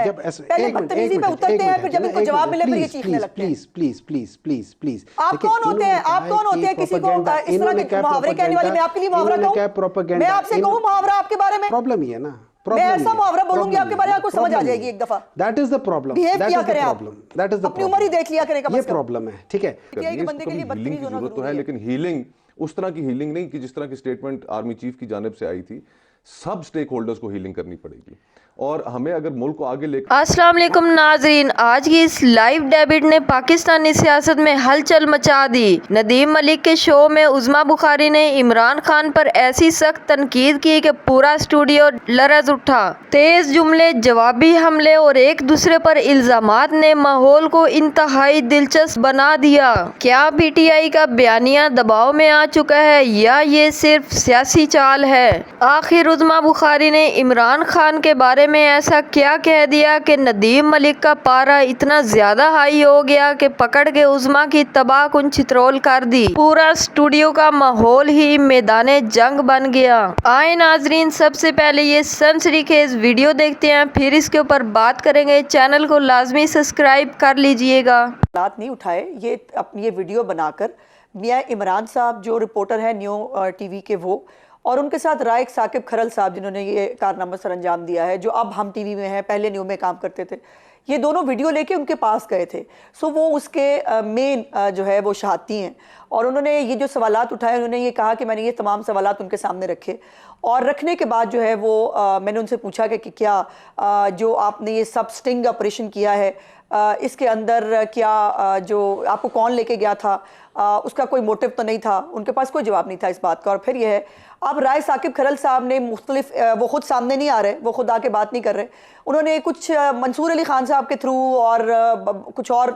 है, पहले बदतमीजी पे उतरते हैं, फिर जब इनको जवाब मिले फिर ये चीखने लगते हैं। प्लीज आप कौन होते हैं? आप कौन होते हैं किसी को इस तरह के मुहावरे कहने वाले? मैं आपके लिए मुहावरा कहूं? मैं आपसे कहूं मुहावरा आपके बारे में? प्रॉब्लम ही है ना, मैं ऐसा मुहावरा बोलूंगी आपके बारे में, आपको समझ आ जाएगी एक दफा। That is the problem, behave that किया इज द करें आप, प्रॉब्लम, दैट इज द अपनी उम्र ही देख लिया करें कम ये से कम। प्रॉब्लम है, ठीक है। पीटीआई के बंदे के लिए बदतमीज होना जरूरत तो जरूरी है, है। लेकिन हीलिंग उस तरह की हीलिंग नहीं कि जिस तरह की स्टेटमेंट आर्मी चीफ की जानिब से आई थी। सब स्टेक होल्डर्स को हीलिंग करनी पड़ेगी और हमें अगर मुल्क को आगे लेकर। अस्सलाम वालेकुम नाजरीन, आज की इस लाइव डेबिट ने पाकिस्तानी सियासत में हलचल मचा दी। नदीम मलिक के शो में उज़मा बुखारी ने इमरान खान पर ऐसी सख्त तनकीद की कि पूरा स्टूडियो लरज़ उठा। तेज जुमले, जवाबी हमले और एक दूसरे पर इल्जामात ने माहौल को इंतहाई दिलचस्प बना दिया। क्या पीटीआई का बयानिया दबाव में आ चुका है या ये सिर्फ सियासी चाल है? आखिर उज़मा बुखारी ने इमरान खान के बारे में ऐसा क्या कह दिया कि नदीम मलिक का पारा इतना ज्यादा हाई हो गया कि पकड़ के उज़मा की तबाह कुन छितरोल कर दी। पूरा स्टूडियो का माहौल ही मैदाने जंग बन गया। आए नाजरीन, सबसे पहले ये सनसनीखेज वीडियो देखते हैं, फिर इसके ऊपर बात करेंगे। चैनल को लाजमी सब्सक्राइब कर लीजिएगा। हालात नहीं उठाए ये वीडियो बनाकर मियां इमरान साहब जो रिपोर्टर हैं न्यू टीवी के, वो और उनके साथ राइक साकिब खरल साहब जिन्होंने ये कारनामा सर अंजाम दिया है, जो अब हम टीवी में हैं, पहले न्यू में काम करते थे, ये दोनों वीडियो लेके उनके पास गए थे। सो वो उसके मेन जो है वो शहादती हैं और उन्होंने ये जो सवालात उठाए, उन्होंने ये कहा कि मैंने ये तमाम सवालात उनके सामने रखे और रखने के बाद जो है वो मैंने उनसे पूछा कि क्या जो आपने ये सब स्टिंग ऑपरेशन किया है इसके अंदर क्या जो आपको कौन लेके गया था, उसका कोई मोटिव तो नहीं था? उनके पास कोई जवाब नहीं था इस बात का। और फिर यह है, अब राय साकिब खरल साहब ने मुख्तलिफ, वो खुद सामने नहीं आ रहे, वो खुद आके बात नहीं कर रहे, उन्होंने कुछ मंसूर अली खान साहब के थ्रू और कुछ और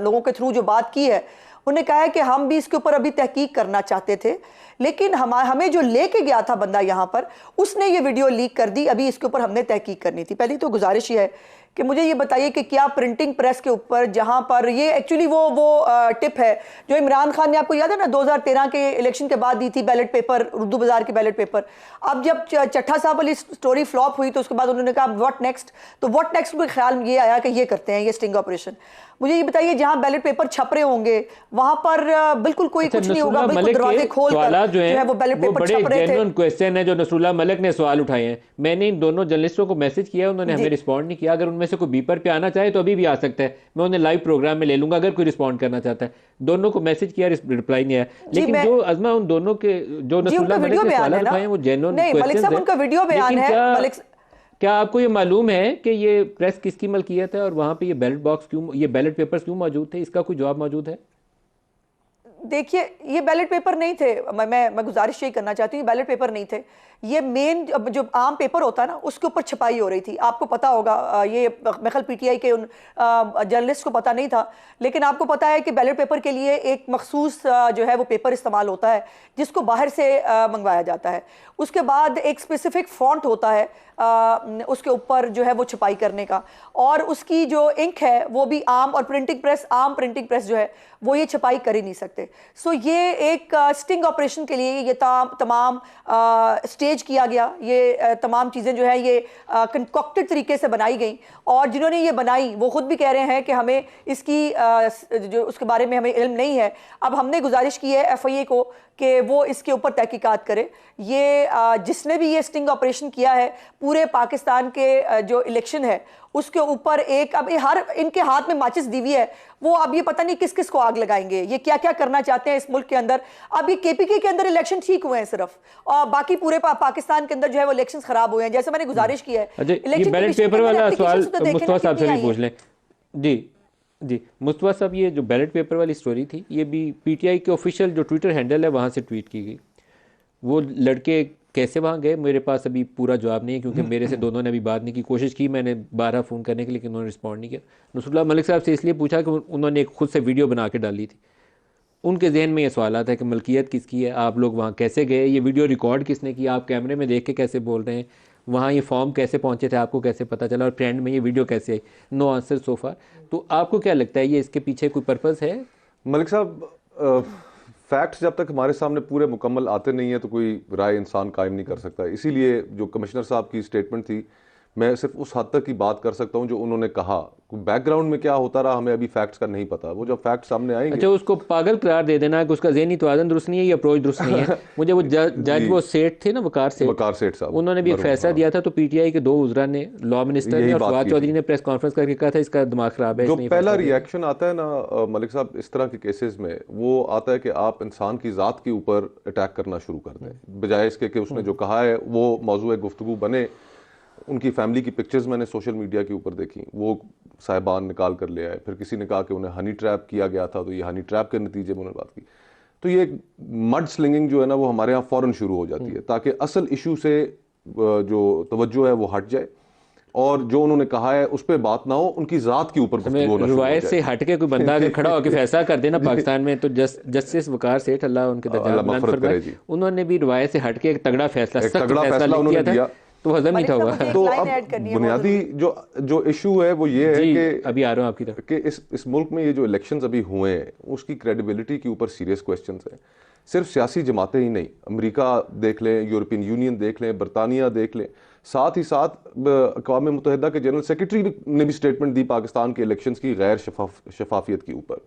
लोगों के थ्रू जो बात की है, उन्होंने कहा है कि हम भी इसके ऊपर अभी तहकीक करना चाहते थे, लेकिन हमें जो लेके गया था बंदा यहाँ पर, उसने ये वीडियो लीक कर दी, अभी इसके ऊपर हमने तहकीक करनी थी। पहली तो गुजारिश ये है कि मुझे ये बताइए कि क्या प्रिंटिंग प्रेस के ऊपर, जहां पर ये एक्चुअली वो टिप है जो इमरान खान ने, आपको याद है ना 2013 के इलेक्शन के बाद दी थी, बैलेट पेपर, उर्दू बाजार के बैलेट पेपर। अब जब चट्टा साहब वाली स्टोरी फ्लॉप हुई तो उसके बाद उन्होंने कहा व्हाट नेक्स्ट, तो व्हाट नेक्स्ट को ख्याल ये आया कि ये करते हैं ये स्टिंग ऑपरेशन। मुझे ये बताइए जहां बैलेट पेपर छप रहे होंगे वहां पर बिल्कुल कोई कुछ नहीं होगा, बिल्कुल दरवाजे खोल कर जो है वो बैलेट पेपर छप रहे थे। जेन्युइन क्वेश्चन है जो नसरुल्लाह मलिक ने सवाल उठाए हैं। मैंने इन दोनों जर्नलिस्टों को मैसेज किया, उन्होंने हमें रिस्पॉन्ड नहीं किया। अगर उनमें से कोई बीपर पे आना चाहे तो अभी भी आ सकता है, मैं उन्हें लाइव प्रोग्राम में ले लूंगा अगर कोई रिस्पॉन्ड करना चाहता है। दोनों को मैसेज किया, रिप्लाई नहीं आया। लेकिन जो अज़मा उन दोनों के जो नसरुल्लाह मलिक ने सवाल उठाए हैं वो जेन्युइन क्वेश्चन है। उनका वीडियो बयान है। क्या आपको ये मालूम है कि ये प्रेस किसकी मलकियत है और वहां पे ये बैलेट बॉक्स क्यों, ये बैलेट पेपर्स क्यों मौजूद थे? इसका कोई जवाब मौजूद है? देखिए, ये बैलेट पेपर नहीं थे, मैं गुजारिश यही करना चाहती हूँ, ये बैलेट पेपर नहीं थे, ये मेन जो आम पेपर होता है ना उसके ऊपर छपाई हो रही थी। आपको पता होगा, ये मेरे ख्याल पीटीआई के उन जर्नलिस्ट को पता नहीं था, लेकिन आपको पता है कि बैलेट पेपर के लिए एक मखसूस जो है वो पेपर इस्तेमाल होता है जिसको बाहर से मंगवाया जाता है। उसके बाद एक स्पेसिफिक फॉन्ट होता है उसके ऊपर जो है वो छपाई करने का, और उसकी जो इंक है वो भी आम, और प्रिंटिंग प्रेस जो है वो ये छपाई कर ही नहीं सकते। सो ये एक स्टिंग ऑपरेशन के लिए ये तमाम स्टेज किया गया, ये तमाम चीज़ें जो है ये कंकॉक्टेड तरीके से बनाई गई, और जिन्होंने ये बनाई वो खुद भी कह रहे हैं कि हमें इसकी जो उसके बारे में हमें इल्म नहीं है। अब हमने गुजारिश की है एफआईए को कि वो इसके ऊपर तहकीकात करे। ये जिसने भी ये स्टिंग ऑपरेशन किया है, पूरे पाकिस्तान के जो इलेक्शन है उसके ऊपर एक, अब हर इनके हाथ में माचिस दी हुई है, वो अब ये पता नहीं किस किस को आग लगाएंगे, ये क्या क्या करना चाहते हैं इस मुल्क के अंदर। अब ये केपीके के अंदर इलेक्शन ठीक हुए हैं सिर्फ, और बाकी पूरे पाकिस्तान के अंदर जो है वो इलेक्शन खराब हुए हैं। जैसे मैंने गुजारिश की है, ये बैलेट पेपर वाला सवाल मुस्तफा साहब से भी पूछ लें। जी मुस्तफा साहब, ये जो बैलेट पेपर वाली स्टोरी थी ये भी पीटीआई के ऑफिशियल जो ट्विटर हैंडल है वहाँ से ट्वीट की गई। वो लड़के कैसे वहाँ गए मेरे पास अभी पूरा जवाब नहीं है, क्योंकि मेरे से दोनों ने अभी बात नहीं की। कोशिश की मैंने 12 फ़ोन करने के लिए, लेकिन उन्होंने रिस्पॉन्ड नहीं किया। नसरुल्लाह मलिक साहब से इसलिए पूछा कि उन्होंने एक खुद से वीडियो बना के डाली थी, उनके जहन में ये सवाल आता है कि मलकियत किसकी है, आप लोग वहाँ कैसे गए, ये वीडियो रिकॉर्ड किसने किया, आप कैमरे में देख के कैसे बोल रहे हैं, वहाँ ये फॉर्म कैसे पहुँचे थे, आपको कैसे पता चला, और ट्रेंड में ये वीडियो कैसे आई? नो आंसर सो फार। तो आपको क्या लगता है ये इसके पीछे कोई पर्पज़ है? मलिक साहब, फैक्ट्स जब तक हमारे सामने पूरे मुकम्मल आते नहीं है तो कोई राय इंसान कायम नहीं कर सकता। इसीलिए जो कमिश्नर साहब की स्टेटमेंट थी, मैं सिर्फ उस हद तक की बात कर सकता हूं जो उन्होंने कहा। बैकग्राउंड में क्या होता रहा हमें अभी फैक्ट्स का नहीं पता, वो जब फैक्ट सामने आएंगे। अच्छा, उसको पागल करार दे देना कि उसका ज़हनी तवाज़ुन दुरुस्त नहीं है, ये अप्रोच दुरुस्त नहीं है। मुझे वो जज वो सेठ थे ना, वकार सेठ साहब, उन्होंने भी एक फैसला दिया था, तो पीटीआई के 2 उज़रा ने, लॉ मिनिस्टर ने और फवाद चौधरी ने प्रेस कॉन्फ्रेंस करके कहा था इसका दिमाग खराब है। जो पहला रिएक्शन आता है ना मलिक साहब इस तरह के केसेस में, वो आता है कि आप इंसान की ज़ात के ऊपर अटैक करना शुरू कर दें, बजाय इसके कि उसने जो कहा है वो मौजूद गुफ्तगू बने। उनकी फैमिली की पिक्चर्स मैंने सोशल मीडिया के ऊपर देखी, वो साहिबान निकाल कर ले आए, फिर किसी ने कहा कि उन्हें हनी ट्रैप किया गया था, तो ये हनी ट्रैप के नतीजे में उन्होंने बात की। तो ये मड स्लिंगिंग जो है ना वो हमारे यहाँ फ़ौरन शुरू हो जाती है, ताकि असल इशू से जो तवज्जो है वो हट जाए और जो उन्होंने कहा है उस पर बात ना हो, उनकी ज़ात के ऊपर रिवायत से हट के कोई बंदा अगर खड़ा होकर फैसला कर देना पाकिस्तान में, तो जस्टिस वकार सेठ, अल्लाह उनके दर्जात बुलंद फरमाए, उन्होंने भी रिवायत से हट के एक तगड़ा फैसला उन्होंने दिया, तो हजम नहीं था हुआ। तो अब बुनियादी जो इशू है वो ये है कि अभी आ रहा हूँ आपकी तरफ, कि इस मुल्क में ये जो इलेक्शंस अभी हुए हैं उसकी क्रेडिबिलिटी के ऊपर सीरियस क्वेश्चंस हैं। सिर्फ सियासी जमातें ही नहीं, अमेरिका देख लें, यूरोपियन यूनियन देख लें, बरतानिया देख लें, साथ ही साथ अक़वाम मुत्तहिदा के जनरल सेक्रेटरी ने भी स्टेटमेंट दी पाकिस्तान के इलेक्शंस की गैर शफाफियत के ऊपर।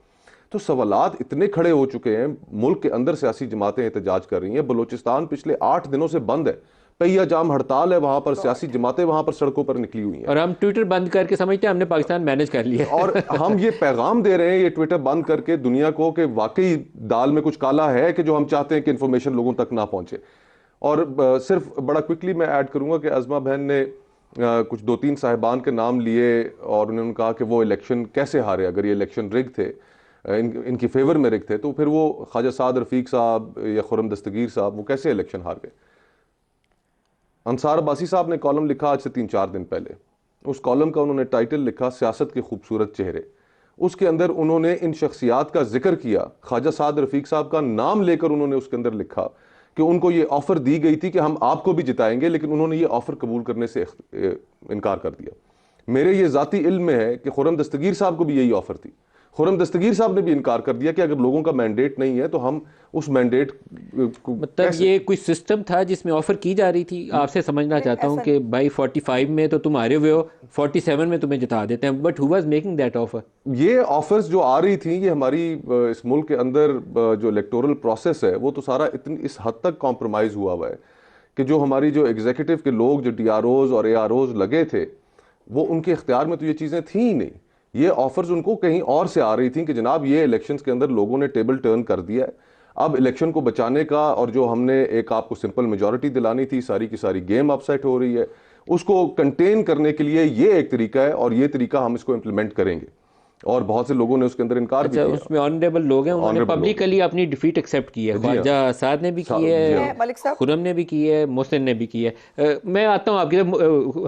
तो सवालात इतने खड़े हो चुके हैं, मुल्क के अंदर सियासी जमातें एहतजाज कर रही हैं। बलूचिस्तान पिछले 8 दिनों से बंद है, पहिया जाम हड़ताल है वहां पर, सियासी जमातें वहां पर सड़कों पर निकली हुई हैं। और हम ट्विटर बंद करके समझते हैं हमने पाकिस्तान मैनेज कर लिया। और हम ये पैगाम दे रहे हैं ये ट्विटर बंद करके दुनिया को कि वाकई दाल में कुछ काला है, कि जो हम चाहते हैं कि इंफॉर्मेशन लोगों तक ना पहुंचे। और सिर्फ बड़ा क्विकली मैं ऐड करूंगा कि अज़मा बहन ने कुछ 2-3 साहिबान के नाम लिए और उन्होंने कहा कि वो इलेक्शन कैसे हारे, अगर ये इलेक्शन रिग थे, इनकी फेवर में रिग थे, तो फिर वो ख्वाजा साद रफीक साहब या खुर्रम दस्तगीर साहब वो कैसे इलेक्शन हार गए। अंसार अब्बासी साहब ने कॉलम लिखा आज से 3-4 दिन पहले, उस कॉलम का उन्होंने टाइटल लिखा सियासत के खूबसूरत चेहरे। उसके अंदर उन्होंने इन शख्सियात का जिक्र किया, ख्वाजा साद रफीक साहब का नाम लेकर उन्होंने उसके अंदर लिखा कि उनको ये ऑफर दी गई थी कि हम आपको भी जिताएंगे, लेकिन उन्होंने ये ऑफर कबूल करने से इनकार कर दिया। मेरे ये जाती इल्म में है कि खुर्रम दस्तगीर साहब को भी यही ऑफर थी। खुर्रम दस्तगीर साहब ने भी इनकार कर दिया कि अगर लोगों का मैंडेट नहीं है तो हम उस मैंडेट को, मतलब ये कोई सिस्टम था जिसमें ऑफर की जा रही थी। आपसे समझना चाहता हूं कि भाई 45 में तो तुम हारे हुए हो, 47 में तुम्हें जिता देते हैं, but who was making that offer? ये ऑफर्स जो आ रही थी, ये हमारी इस मुल्क के अंदर जो इलेक्टोरल प्रोसेस है वो तो सारा इस हद तक कॉम्प्रोमाइज हुआ है कि जो हमारी जो एग्जीक्यूटिव के लोग, जो DROs और AROs लगे थे, वो उनके इख्तियार में तो ये चीज़ें थी ही नहीं। ये ऑफर्स उनको कहीं और से आ रही थी कि जनाब ये इलेक्शंस के अंदर लोगों ने टेबल टर्न कर दिया है, अब इलेक्शन को बचाने का और जो हमने एक आपको सिंपल मेजॉरिटी दिलानी थी, सारी की सारी गेम अपसेट हो रही है, उसको कंटेन करने के लिए ये एक तरीका है और ये तरीका हम इसको इम्प्लीमेंट करेंगे। और बहुत से लोगों ने उसके अंदर इनकार भी किया। उसमें ऑनरेबल लोग हैं, उन्होंने पब्लिकली अपनी डिफीट एक्सेप्ट की है। ख्वाजा साद ने भी की है, खुर्रम ने भी की है, मोहसिन ने भी की है। मैं आता हूँ आपकी तरफ,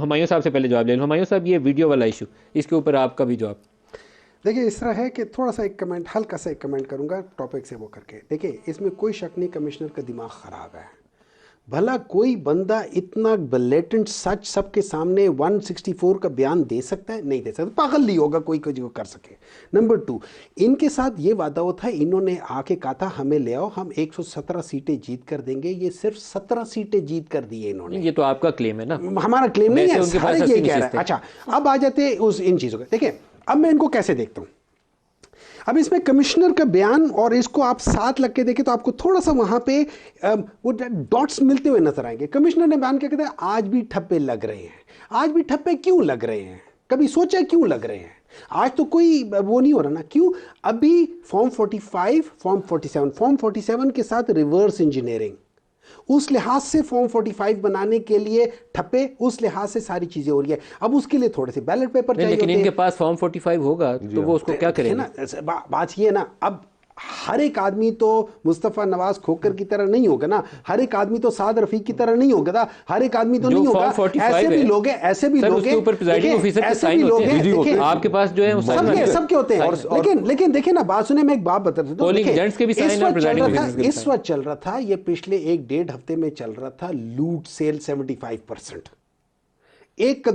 हुमायूं साहब से पहले जवाब ले लूँ। हुमायूं साहब, ये वीडियो वाला इशू, इसके ऊपर आपका भी जवाब। देखिए, इस तरह है कि थोड़ा सा एक कमेंट, हल्का सा एक कमेंट करूंगा टॉपिक से वो करके। देखिए, इसमें कोई शक नहीं कमिश्नर का दिमाग ख़राब है। भला कोई बंदा इतना ब्लेटेंट सच सबके सामने 164 का बयान दे सकता है? नहीं दे सकता, पागल नहीं होगा कोई जो कर सके। नंबर 2, इनके साथ ये वादा हुआ था, इन्होंने आके कहा था हमें ले आओ, हम 117 सीटें जीत कर देंगे। ये सिर्फ 17 सीटें जीत कर दी है इन्होंने। ये तो आपका क्लेम है ना, हमारा क्लेम नहीं है, सारे ये कह रहे हैं। अच्छा, अब आ जाते उस इन चीज़ों का। देखिए, अब मैं इनको कैसे देखता हूँ। अब इसमें कमिश्नर का बयान और इसको आप साथ लग के देखें तो आपको थोड़ा सा वहां पे वो डॉट्स मिलते हुए नजर आएंगे। कमिश्नर ने बयान क्या कहते हैं, आज भी ठप्पे लग रहे हैं। आज भी ठप्पे क्यों लग रहे हैं? कभी सोचा क्यों लग रहे हैं? आज तो कोई वो नहीं हो रहा ना, क्यों? अभी फॉर्म 45, फॉर्म 47 के साथ रिवर्स इंजीनियरिंग, उस लिहाज से फॉर्म 45 बनाने के लिए ठप्पे, उस लिहाज से सारी चीजें हो रही है। अब उसके लिए थोड़े से बैलेट पेपर चाहिए, लेकिन इनके पास फॉर्म 45 होगा तो वो उसको क्या करेंगे ना। बात ये है ना, अब हर एक आदमी तो मुस्तफ़ा नवाज खोकर की तरह नहीं होगा ना, हर एक आदमी तो साद रफीक की तरह नहीं होगा ना, हर एक आदमी तो नहीं होगा। ऐसे भी लोग हैं, ऐसे भी लोग हैं, ऐसे भी लोग हैं, आपके पास जो है सबके होते हैं। लेकिन देखिए ना, बात सुने, मैं एक बात बता देता हूं। इस वक्त चल रहा था, ये पिछले 1-1.5 हफ्ते में चल रहा था, लूट सेल 75%, एक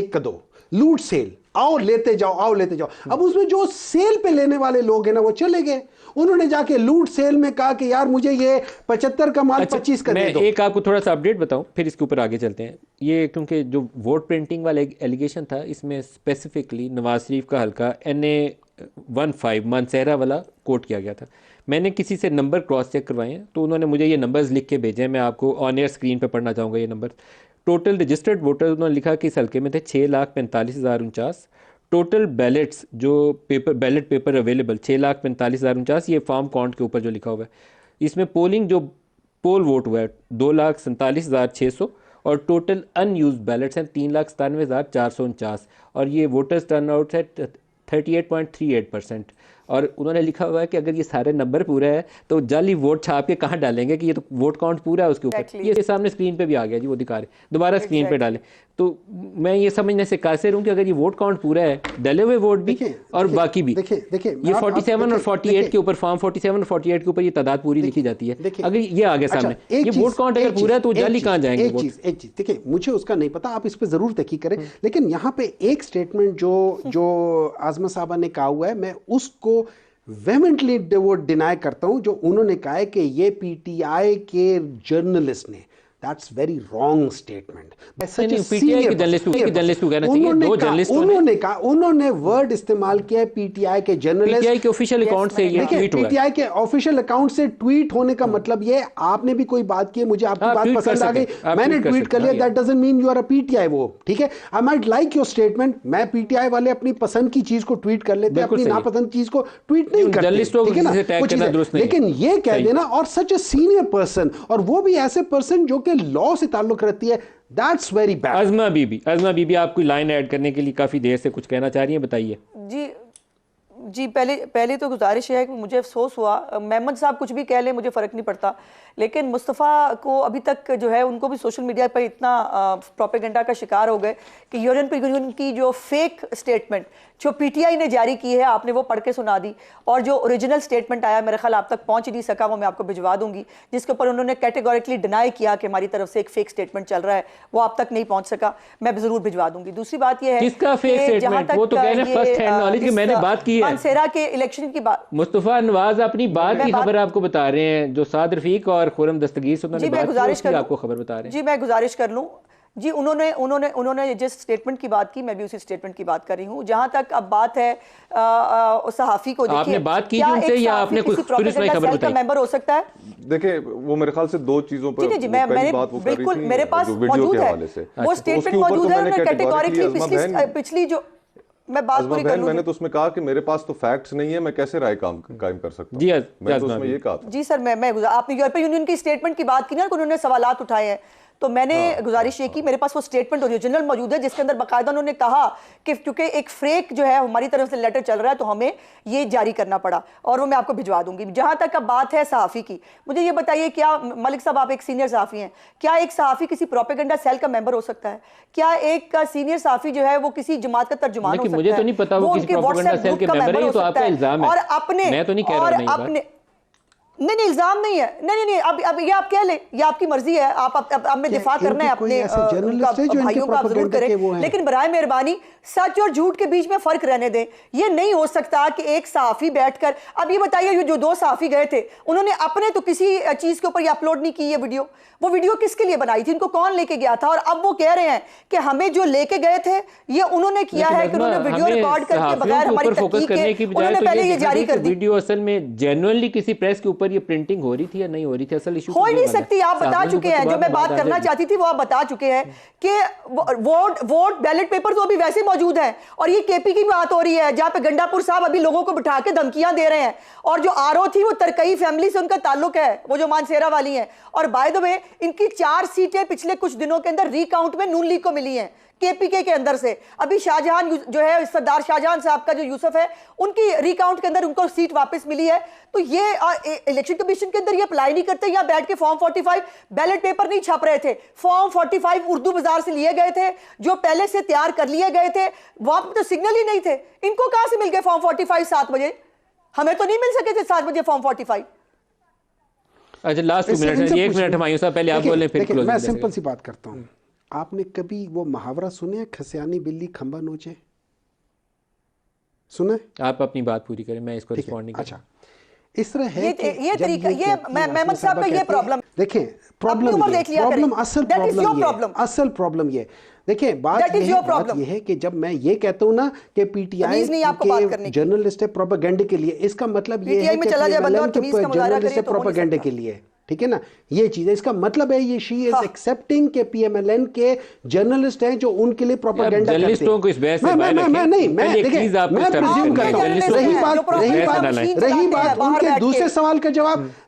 कदो लूट सेल आओ लेते जाओ, आओ लेते जाओ। अब उसमें जो सेल पे लेने वाले लोग हैं ना, वो चले गए, उन्होंने जाके लूट सेल में कहा कि यार मुझे ये 75 का माल 25 का दे दो। मैं एक आपको थोड़ा सा अपडेट बताऊं, फिर इसके ऊपर आगे चलते हैं। ये क्योंकि जो वोट प्रिंटिंग वाला एलिगेशन था, इसमें स्पेसिफिकली नवाज शरीफ का हल्का NA-15 मानसहरा वाला कोट किया गया था। मैंने किसी से नंबर क्रॉस चेक करवाए हैं, तो उन्होंने मुझे ये नंबर्स लिख के भेजे हैं। मैं आपको ऑन एयर स्क्रीन पे पढ़ना चाहूँगा ये नंबर। टोटल रजिस्टर्ड वोटर उन्होंने लिखा कि इस हल्के में थे 6,45,049। टोटल बैलेट्स जो बैलेट पेपर अवेलेबल 6,45,049, ये फॉर्म काउंट के ऊपर जो लिखा हुआ है। इसमें पोलिंग जो पोल वोट हुआ है 2,47,600 और टोटल अनयूज बैलेट्स हैं 3,97,449 और ये वोटर्स टर्नआउट है 38.38%। और उन्होंने लिखा हुआ है कि अगर ये सारे नंबर पूरा है तो जाली वोट छाप के कहाँ डालेंगे कि ये तो वोट काउंट पूरा है उसके ऊपर। ये सामने स्क्रीन पे भी आ गया जी, वो दिखा रहे, दोबारा स्क्रीन पे डालें। तो मैं ये समझने से कासिर हूँ कि अगर ये वोट काउंट पूरा है, डले हुए वोट भी और बाकी भी, देखिए ये 47 और 48 के ऊपर, फॉर्म 47 और 48 के ऊपर ये तादाद पूरी लिखी जाती है। अगर ये आगे सामने ये वोट काउंट अगर पूरा है तो जाली कहाँ जाएंगे? एक चीज देखिए, मुझे उसका नहीं पता, आप इस पर जरूर तहकीक करें, लेकिन यहाँ पे एक स्टेटमेंट जो आजमा साहबा ने कहा हुआ है, मैं उसको वेहेमेंटली वो डिनाई करता हूं। जो उन्होंने कहा है कि ये PTI के जर्नलिस्ट ने, दैट्स वेरी रॉन्ग स्टेटमेंट। उन्होंने वर्ड इस्तेमाल किया PTI के जर्नलिस्ट, PTI के ऑफिशियल अकाउंट से ये ट्वीट हुआ। PTI के ऑफिशियल अकाउंट से ट्वीट होने का मतलब ये, आपने भी कोई बात की, मुझे आपकी बात पसंद आ गई, मैंने ट्वीट कर लिया, that doesn't mean you are a PTI। वो ठीक है, I might like your statement, मैं PTI वाले अपनी पसंद की चीज को ट्वीट कर लेते हैं, अपनी नापसंद चीज को ट्वीट नहीं करते, ठीक है ना? लेकिन ये कह देना, और सच ए सीनियर पर्सन, और वो भी ऐसे पर्सन जो कि लॉ से ताल्लुक रखती है, दैट्स वेरी बैड। अज़मा बीबी आप कोई लाइन ऐड करने के लिए काफी देर से कुछ कहना चाह रही हैं, बताइए। जी पहले तो गुजारिश है कि मुझे अफसोस हुआ, मेहमद साहब कुछ भी कह लें मुझे फ़र्क नहीं पड़ता, लेकिन मुस्तफ़ा को अभी तक जो है, उनको भी सोशल मीडिया पर इतना प्रोपेगेंडा का शिकार हो गए कि यूरोपियन यूनियन की जो फेक स्टेटमेंट जो PTI ने जारी की है, आपने वो पढ़ के सुना दी, और जो ओरिजिनल स्टेटमेंट आया मेरे ख्याल आप तक पहुंच ही नहीं सका, वो मैं आपको भिजवा दूंगी, जिसके ऊपर उन्होंने कैटेगोरिकली डिनाई किया कि हमारी तरफ से एक फेक स्टेटमेंट चल रहा है, वो आप तक नहीं पहुंच सका, मैं ज़रूर भिजवा दूंगी। दूसरी बात यह है किसका फेक स्टेटमेंट? वो तो कह रहे हैं फर्स्ट हैंड नॉलेज की मैंने बात की है, मानसेरा के इलेक्शन की बात। मुस्तफा नवाज अपनी बात की खबर आपको बता रहे हैं, जो साद रफीक और खुरम दस्तगीर से उन्होंने बात की, आपको खबर बता रहे हैं। जी मैं गुजारिश कर लूं जी, उन्होंने जिस स्टेटमेंट की बात की, मैं भी उसी स्टेटमेंट की बात कर रही हूँ। जहां तक अब बात है सहाफी को, आपने बात की उनसे या आपने कोई खबर बताई? मेंबर हो सकता है? देखिए, वो मेरे ख्याल से दो चीजों पर मैंने बिल्कुल, मेरे पास मौजूद है वो स्टेटमेंट मौजूद है, उन्होंने कैटेगोरिकली पिछली जो मैं बात पूरी कर लूं। मैंने तो उसमें कहा कि मेरे पास तो फैक्ट्स नहीं है, मैं कैसे राय कायम कर सकता हूं। जी मैं तो उसमें ये कहा था। जी सर, आपने यूरोपियन यूनियन की स्टेटमेंट की बात की ना, उन्होंने सवालात उठाए हैं, तो मैंने गुजारिश ये की, मेरे पास वो स्टेटमेंट ओरिजिनल मौजूद है, जिसके अंदर बाकायदा उन्होंने कहा कि क्योंकि एक फेक जो है हमारी तरफ से लेटर चल रहा है, तो हमें ये जारी करना पड़ा, और वो मैं आपको भिजवा दूंगी। जहां तक अब बात है सहाफ़ी की, मुझे ये बताइए, क्या मलिक साहब आप एक सीनियर सहाफ़ी हैं, क्या एक सहाफ़ी किसी प्रोपेगेंडा सेल का मेंबर हो सकता है? क्या एक सीनियर सहाफ़ी जो है वो किसी जमात का तर्जुमान हो सकता है? मुझे तो नहीं पता वो किसी प्रोपेगेंडा सेल के मेंबर है, ये तो आपका इल्जाम है, और अपने, मैं तो नहीं कह रहा हूं। नहीं इल्जाम नहीं है, नहीं अब ये आप कह ले, ये आपकी मर्जी है, आप में दिफा करना है अपने भाइयों का, आप जरूर करें, लेकिन बराए मेहरबानी सच और झूठ के बीच में फर्क रहने दें। ये नहीं हो सकता कि एक सहाफी बैठकर, अब ये बताइए, जो दो सहाफी गए थे, उन्होंने अपने तो किसी चीज के ऊपर ये अपलोड नहीं की ये वीडियो, वो वीडियो किसके लिए बनाई थी, इनको कौन लेके गया था? और अब वो कह रहे हैं कि हमें जो लेके गए थे ये उन्होंने किया है कि उन्होंने वीडियो रिकॉर्ड करके बगैर हमारी तहकीक के उन्होंने पहले ये जारी कर दी। वीडियो असल में जेन्युइनली किसी प्रेस के ऊपर ये प्रिंटिंग हो रही थी या नहीं हो रही थी, असल इशू हो ही नहीं सकती। आप बता चुके हैं, जो मैं बात करना चाहती थी वो आप बता चुके हैं कि वोट बैलेट पेपर तो अभी वैसे मौजूद हैं, और ये केपी की बात हो रही है जहां पे गंडापुर साहब अभी लोगों को बिठा के धमकियां दे रहे हैं, और जो आरओ थी वो तरकई फैमिली से उनका ताल्लुक है, वो जो मानसेरा वाली हैं, और बाय द वे इनकी 4 सीटें पिछले कुछ दिनों के अंदर रीकाउंट में नून लीग को मिली हैं केपीके के अंदर से। अभी शाहजहां जो है, सरदार शाहजहां साहब का जो यूसुफ है, उनकी रिकाउंट के अंदर उनको सीट वापस मिली है। तो ये इलेक्शन कमीशन के अंदर ये अप्लाई नहीं करते, यहाँ बैठ के फॉर्म 45 बैलेट पेपर नहीं छाप रहे थे, फॉर्म 45 उर्दू बाजार से लिए गए थे, जो पहले से तैयार कर लिए गए थे, वहां पर तो सिग्नल ही नहीं थे। इनको कहां से मिल गए फॉर्म 45 7 बजे? हमें तो नहीं मिल सके थे 7 बजे फॉर्म 45। अच्छा, लास्ट 2 मिनट, 1 मिनट हमारे साहब, पहले आप बोलें फिर क्लोजिंग। मैं सिंपल सी बात करता हूं, आपने कभी वो मुहावरा सुने, खसियानी बिल्ली खंबा नोचे? सुना है? आप अपनी बात पूरी करें, मैं इसको रिस्पॉन्ड नहीं अच्छा, इस तरह है कि ये जब तरीका, ये कहती है, मेहमद साहब का ये प्रॉब्लम, देखें अपनी उम्र देख लिया करें। That is your problem. असल प्रॉब्लम ये देखिए, बात ये है कि जब मैं ये कहता हूँ ना कि पीटीआई के जर्नलिस्ट है प्रोपेगेंडे के लिए, इसका मतलब ये है कि जर्नलिस्ट है प्रोपेगेंडे के लिए, ठीक है ना, ये चीज है। इसका मतलब है ये शी इज एक्सेप्टिंग के पीएमएलएन के जर्नलिस्ट हैं जो उनके लिए प्रोपेगेंडा करते हैं। को इस बहस से मैं प्रिज्यूम करता हूं।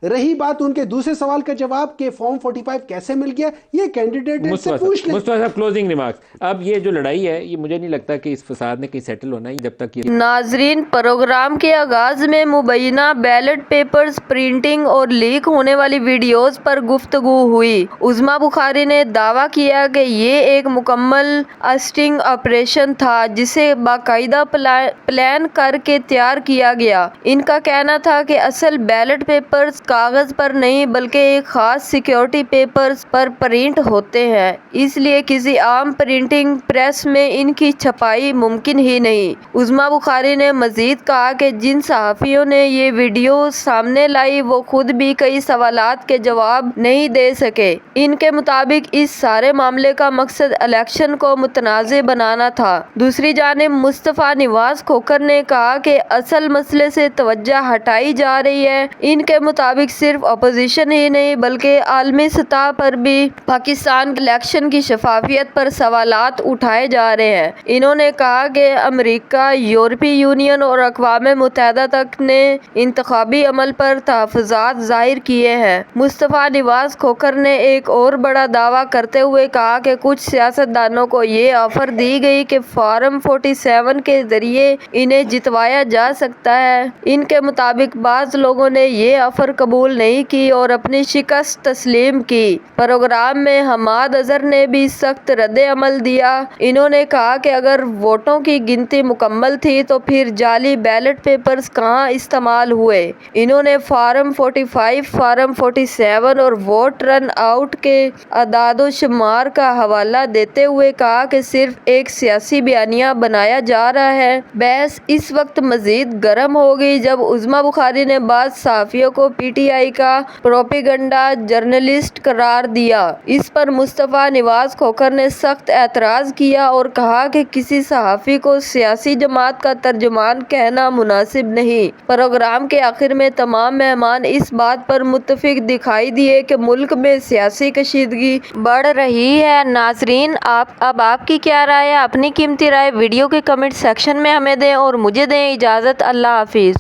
रही बात उनके दूसरे सवाल का जवाब के फॉर्म 45 कैसे मिल गया, ये कैंडिडेट से पूछ लें। मुस्तफा साहब, क्लोजिंग रिमार्क्स। अब ये जो लड़ाई है, ये मुझे नहीं लगता कि इस फसाद ने कहीं सेटल होना है जब तक ये। नाजरीन, प्रोग्राम के आगाज में मुबैना बैलेट पेपर्स प्रिंटिंग और लीक होने वाली वीडियोस पर गुफ्तगू हुई। उज़मा बुखारी ने दावा किया कि ये एक मुकम्मल स्टिंग ऑपरेशन था जिसे बाकायदा प्लान करके तैयार किया गया। इनका कहना था कि असल बैलेट पेपर्स कागज पर नहीं बल्कि एक खास सिक्योरिटी पेपर्स पर प्रिंट होते हैं, इसलिए किसी आम प्रिंटिंग प्रेस में इनकी छपाई मुमकिन ही नहीं। उज़मा बुखारी ने मजीद कहा कि जिन सहाफ़ियों ने ये वीडियो सामने लाई वो खुद भी कई सवालात के जवाब नहीं दे सके। इनके मुताबिक इस सारे मामले का मकसद इलेक्शन को मुतनाज़ बनाना था। दूसरी जानिब मुस्तफ़ा नवाज खोखर ने कहा कि असल मसले से तवज्जो हटाई जा रही है। इनके मुताबिक सिर्फ अपोजिशन ही नहीं बल्कि आलमी सतह पर भी पाकिस्तान इलेक्शन की शफाफियत पर सवालात उठाए जा रहे हैं। इन्होंने कहा कि अमेरिका, यूरोपीय यूनियन और अक़वाम मुत्तहिदा तक ने इंतखाबी अमल पर तहफ़्फ़ुज़ात ज़ाहिर किए हैं। मुस्तफ़ा नवाज खोखर ने एक और बड़ा दावा करते हुए कहा कि कुछ सियासतदानों को ये ऑफर दी गई कि फॉर्म 47 के जरिए इन्हें जितवाया जा सकता है। इनके मुताबिक बाज़ लोगों ने ये ऑफर कबूल नहीं की और अपनी शिकस्त तस्लीम की। प्रोग्राम में हमाद अजहर ने भी सख्त रद्द अमल दिया। इन्होंने कहा कि अगर वोटों की गिनती मुकम्मल थी तो फिर जाली बैलेट पेपर्स कहाँ इस्तेमाल हुए। इन्होंने फॉर्म 45, फॉर्म 47 और वोट रन आउट के अदादो शुमार का हवाला देते हुए कहा कि सिर्फ एक सियासी बयानिया बनाया जा रहा है। बहस इस वक्त मजीद गर्म हो गई जब उज़मा बुखारी ने बाज़ सहाफ़ियों को पीटीआई का प्रोपेगेंडा जर्नलिस्ट करार दिया। इस पर मुस्तफ़ा नवाज खोखर ने सख्त एतराज़ किया और कहा कि किसी सहाफ़ी को सियासी जमात का तर्जुमान कहना मुनासिब नहीं। प्रोग्राम के आखिर में तमाम मेहमान इस बात पर मुत्तफिक दिखाई दिए कि मुल्क में सियासी कशीदगी बढ़ रही है। नाजरीन, आपकी क्या राय है? अपनी कीमती राय वीडियो के कमेंट सेक्शन में हमें दें और मुझे दें इजाज़त। अल्लाह हाफिज़।